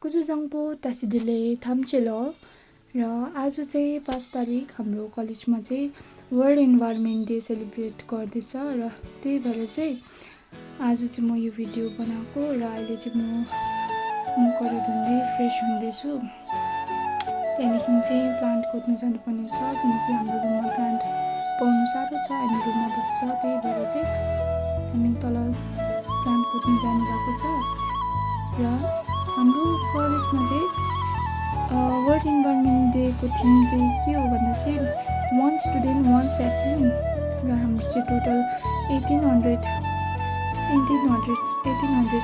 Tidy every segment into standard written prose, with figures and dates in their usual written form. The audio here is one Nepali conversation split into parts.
कुजुजाङपो टासिडिले थाम्चेलो र आज चाहिँ 5 तारिक हाम्रो कलेजमा चाहिँ वर्ल्ड इन्भाइरोमेन्ट डे सेलिब्रेट गर्दैछ र त्यही भएर चाहिँ आज चाहिँ म यो भिडियो बनाएको र अहिले चाहिँ म मुखहरू धुँदै फ्रेस हुँदैछु। त्यहाँदेखि चाहिँ प्लान्ट खोज्न जानुपर्ने छ किनकि हाम्रो रुममा प्लान्ट पाउनु साह्रो छ। हामी रुममा बस्छ, त्यही भएर चाहिँ हामी तल प्लान्ट खोज्न जानुभएको छ। र हाम्रो कलेजमा चाहिँ वर्ल्ड इन्भाइरोमेन्ट डेको थिम चाहिँ के हो भन्दा चाहिँ 1 स्टुडेन्ट 1 सैपलिङ र हाम्रो चाहिँ टोटल 1800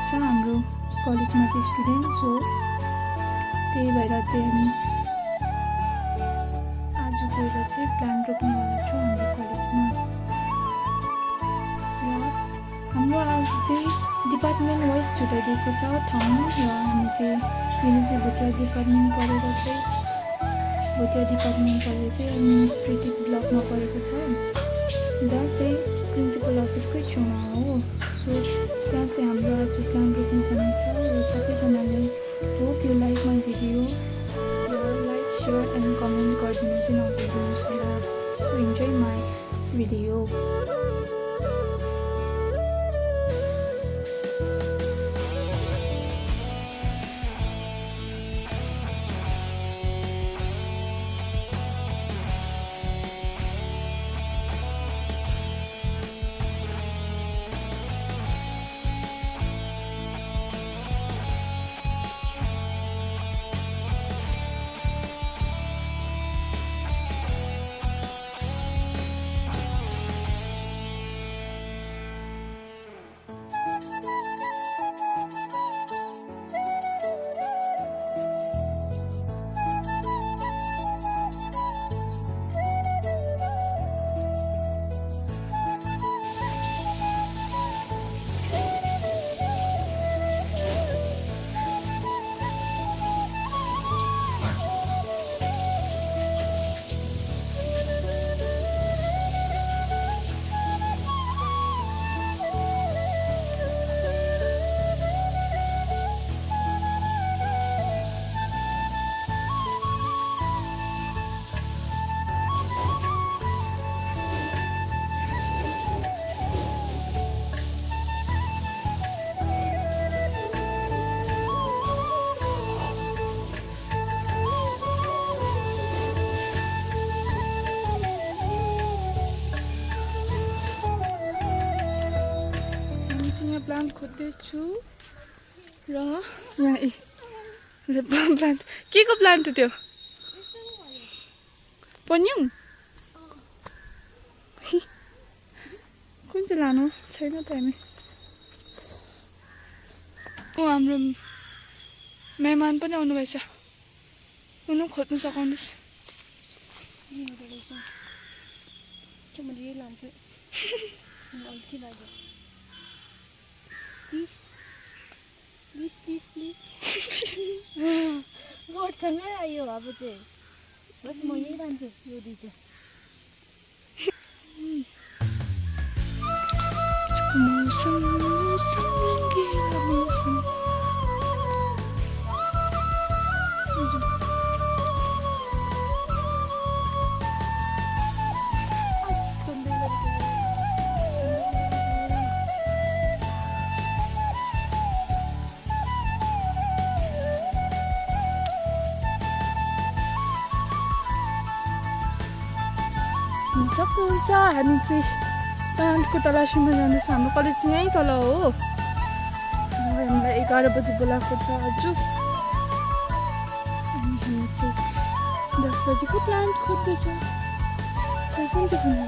छ हाम्रो कलेजमा चाहिँ स्टुडेन्ट। सो त्यही भएर चाहिँ हामी आज गएर चाहिँ प्लान्ट रोप्नेवाला छौँ हाम्रो कलेजमा। र हाम्रो आज चाहिँ डिपार्टमेन्ट वाइज छुट्याइदिएको छ ठाउँ र हामी चाहिँ मेरो चाहिँ भोटिया डिपार्टमेन्ट पढेर चाहिँ एडमिनिस्ट्रेटिभ ब्लकमा पढेको छ, जहाँ चाहिँ प्रिन्सिपल अफिसकै छेउमा हो। सो त्यहाँ चाहिँ हाम्रो आज प्लान्ट रोप्नुपर्ने छ र सबैजनाले hope you like my video र लाइक सेयर एन्ड कमेन्ट गरिदिनु चाहिँ नभुल्नुहोस् होला। So enjoy my video. Plant खोज्दैछु र यहाँ प्लान्ट के को प्लान्ट हो त्यो? पन्युङ कुन चाहिँ लानु छैन त हामी। हाम्रो मेहमान पनि आउनु भएछ, उनी खोज्नु सघाउनुहोस्। बोटसँगै आयो अब चाहिँ बस म यही लान्छु यो दुई चाहिँ। मौसम रंगीला मौसम सक्नुहुन्छ। हामी चाहिँ प्लान्टको तलासीमा जाँदैछ। हाम्रो कलेज चाहिँ यहीँ तल हो। हामीलाई 11 बजी बोलाएको छ आज। अनि हामी चाहिँ 10 बजीको प्लान्ट खोज्दैछ। कुन चाहिँ खानु?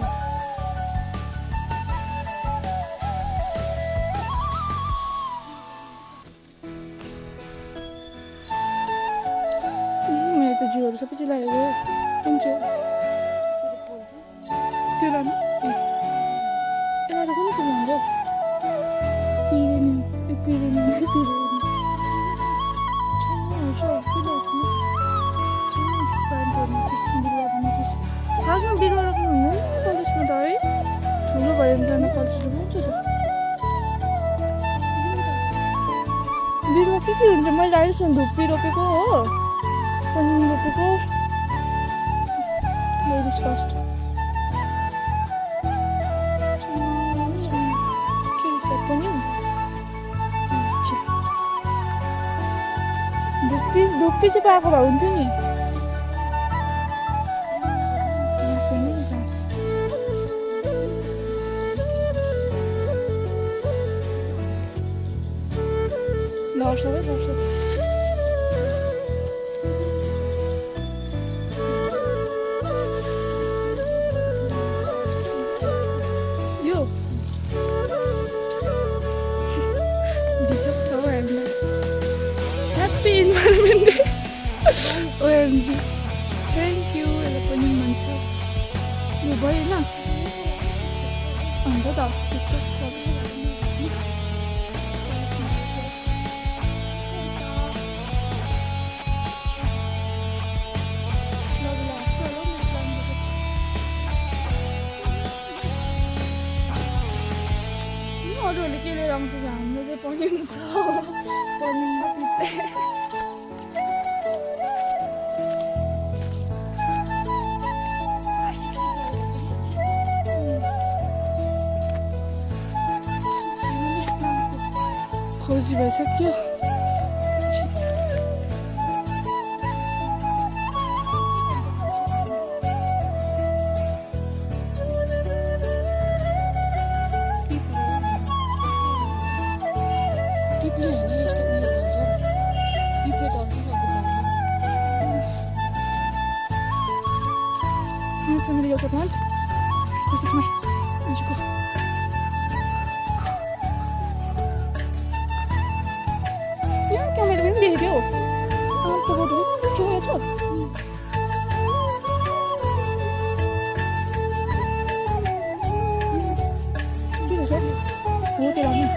मेरो त जिउहरू सबै चाहिँ लागेको कुन चाहिँ त्यो लानु? कुन चाहिँ भन्छ? खासमा बिरुवा रोप्नु हुँदैन कलेजमा त है, ठुलो भयो भने जान कलेज रोप्नु त। बिरुवा के हुन्छ मैले अहिलेसम्म धुप्पी रोपेको हो पनिम रोपेको लेडिज फर्स्ट के रहेछ पनिम धुप्पी चाहिँ पाएको भए हुन्थ्यो नि लड्छ है लड्छ यो बिजक छ हौ हामीलाई happy environment day OMG thank you यसलाई पनि भन्छ यो भयो होइन अन्त त त्यस्तो अरूहरूले के लिएर आउँछ कि हाम्रो चाहिँ पनिम छ पनिम र पिप्ले खोजी भइसक्यो Somebody look at one. This is my magical. Yeah, क्या मेरे भी बेबी हो? आप तो वो दो क्यों है तो? क्या है सर? वो तेरा नहीं.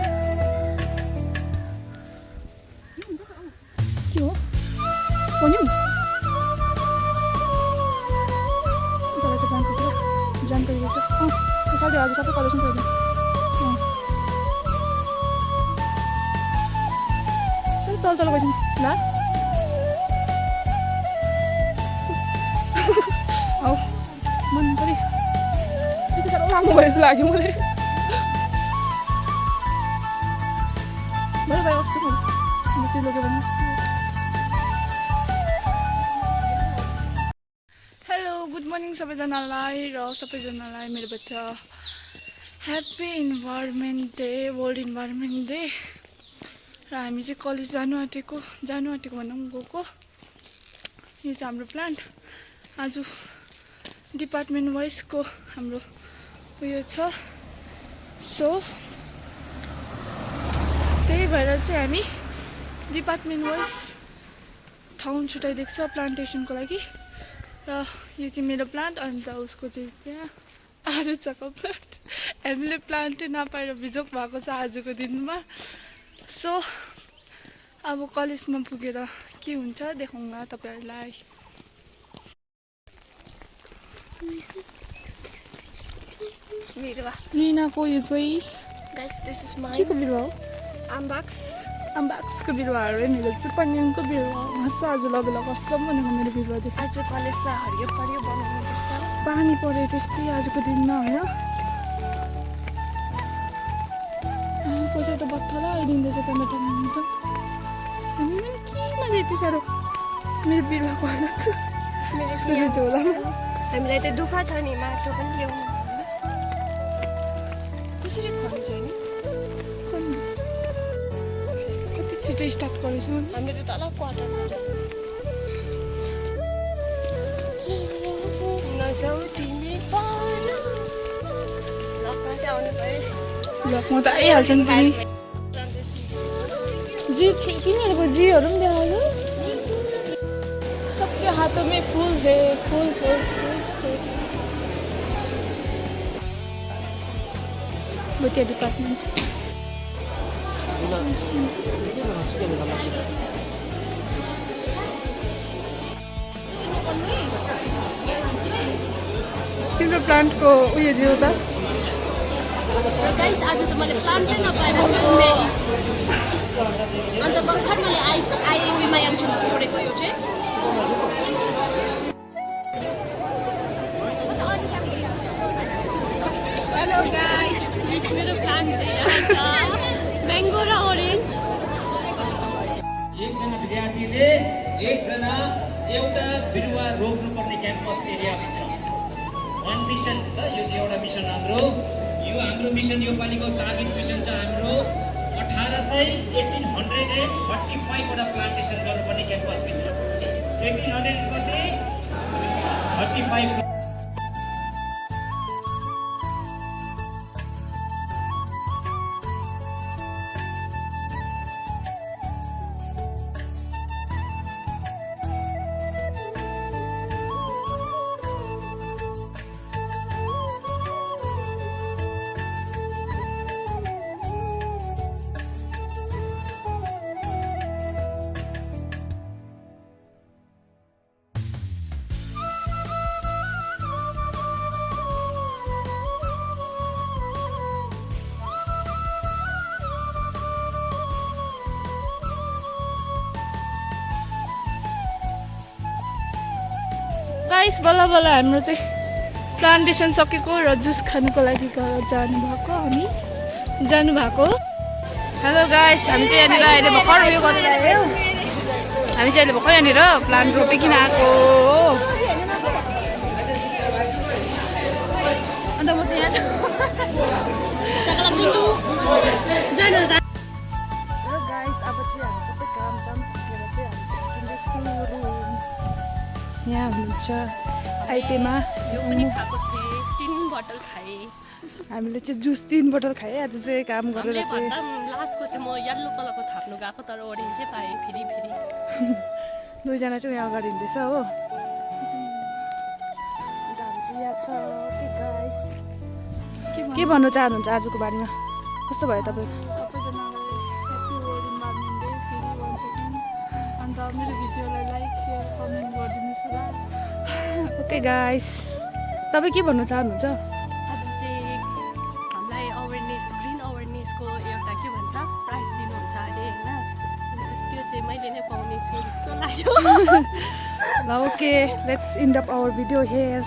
क्यों? कौन है? जानकारी दिन्छ निकाल्दियो आज सबै कलेक्सन गरिदियो सबै तल तल गइदिनु ल औ मन पनि यति साह्रो लामो भयो जस्तो लाग्यो मलाई भयो भयो कस्तो बेसी लग्यो भने गुड मर्निङ सबैजनालाई र सबैजनालाई मेरोबाट happy environment day world environment day र हामी चाहिँ कलेज जानु आँटेको भनौँ गएको यो चाहिँ हाम्रो प्लान्ट आज डिपार्टमेन्ट वाइजको हाम्रो उयो छ सो त्यही भएर चाहिँ हामी डिपार्टमेन्ट वाइज ठाउँ छुट्याइदिएको छ प्लान्टेसनको लागि र यो चाहिँ मेरो प्लान्ट अन्त उसको चाहिँ त्यहाँ आरुचाको प्लान्ट हामीले प्लान्टै नपाएर बिजोक भएको छ आजको दिनमा सो अब कलेजमा पुगेर के हुन्छ देखाउँला तपाईँहरूलाई मिनाको यो चाहिँ के को बिरुवा हो अम्बाक्सको बिरुवाहरू मेरो चाहिँ पनिमको बिरुवा हाँस आज लगेला कसम भनेको मेरो बिरुवादेखि आज कलेजलाई हरियो परियो बनाउनुपर्छ पानी पऱ्यो त्यस्तै आजको दिनमा होइन कसै त बत्थला आइदिँदैछ टमाटर हामी पनि किन यति साह्रो मेरो बिरुवाको हालत हामीलाई त दुःख छ नि माटो पनि ल्याउनु कसरी खन्छ नि छिटो स्टार्ट गरेछौँ हामीले त तल क्वार्टर गर्दैछ नजाऊ तिमी पालो लकमा चाहिँ आउनु पऱ्यो लकमा त आइहाल्छ नि तिमी जी तिमीहरूको जीहरू पनि देखायो सबके हातों में फूल है फूल भोटिया डिपार्टमेन्ट तिम्रो प्लान्टको उयो दियो त गाइस आज त मैले प्लान्टै नपाएर अन्त भर्खर एउटा बिरुवा रोप्नुपर्ने क्याम्पस एरियाभित्र 1 मिसन ल यो चाहिँ एउटा मिसन हाम्रो मिसन यो पालिको टार्गेट मिसन छ हाम्रो 1835 वटा प्लान्टेसन गर्नुपर्ने क्याम्पसभित्र 1835 गाइस बल्ल बल्ल हाम्रो चाहिँ प्लान्टेसन सकेको र जुस खानुको लागि जानुभएको हेलो गाइस हामी चाहिँ यहाँनिर अहिले भर्खर उयो गरिरहेको हामी चाहिँ अहिले भर्खर यहाँनिर प्लान्ट रोपिकन आएको हो अन्त म चाहिँ यहाँ गाइस अब चाहिँ हामी सबै काम सकेर चाहिँ हामी यहाँ हुनुहुन्छ आइतेमा यो पनि खाएको थिएँ 3 बोतल खाएँ हामीले चाहिँ जुस 3 बोतल खाएँ आज चाहिँ काम गरेर चाहिँ लास्टको चाहिँ म येल्लो कलरको थाप्नु गएको तर ओरेन्जै पाएँ फेरि दुईजना चाहिँ यहाँ अगाडि हिँड्दैछ हो अन्त हामी चाहिँ यहाँ छ के भन्नु चाहनुहुन्छ आजको बारेमा कस्तो भयो तपाईँ अन्त मेरो भिडियोलाई लाइक सेयर कमेन्ट गरिदिनुहोस् होला ओके गाइस तपाईँ के भन्नु चाहनुहुन्छ आज चाहिँ हामीलाई ग्रिन अवेरनेसको एउटा के भन्छ प्राइज दिनुहुन्छ अरे होइन त्यो चाहिँ मैले नै पाउने छु जस्तो लाग्यो ल okay let's end up our video here